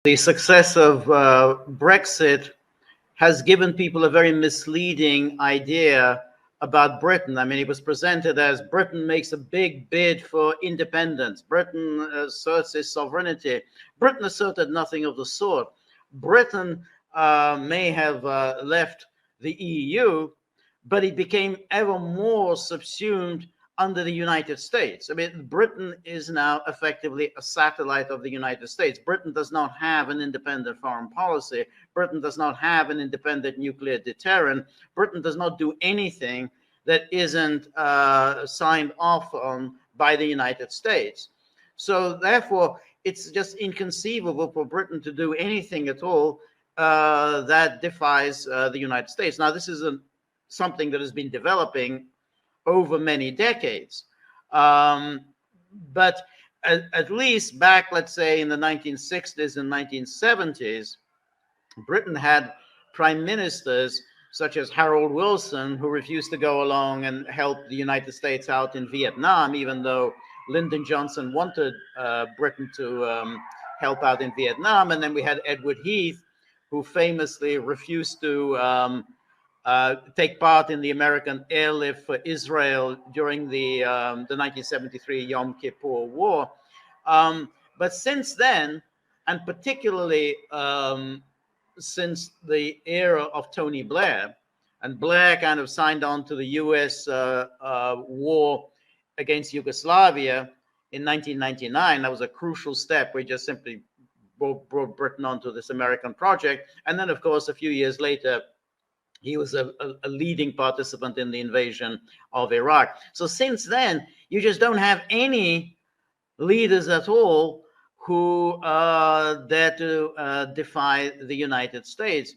The success of Brexit has given people a very misleading idea about Britain. I mean, it was presented as Britain makes a big bid for independence. Britain asserts its sovereignty. Britain asserted nothing of the sort. Britain may have left the EU, but it became ever more subsumed under the United States. I mean, Britain is now effectively a satellite of the United States. Britain does not have an independent foreign policy. Britain does not have an independent nuclear deterrent. Britain does not do anything that isn't signed off on by the United States. So therefore, it's just inconceivable for Britain to do anything at all that defies the United States. Now, this is something that has been developing over many decades. But at least back, let's say, in the 1960s and 1970s, Britain had prime ministers such as Harold Wilson, who refused to go along and help the United States out in Vietnam, even though Lyndon Johnson wanted Britain to help out in Vietnam. And then we had Edward Heath, who famously refused to take part in the American airlift for Israel during the 1973 Yom Kippur War. But since then, and particularly since the era of Tony Blair, and Blair kind of signed on to the US war against Yugoslavia in 1999, that was a crucial step. We just simply brought Britain onto this American project. And then, of course, a few years later, he was a leading participant in the invasion of Iraq. So since then, you just don't have any leaders at all who dare to defy the United States.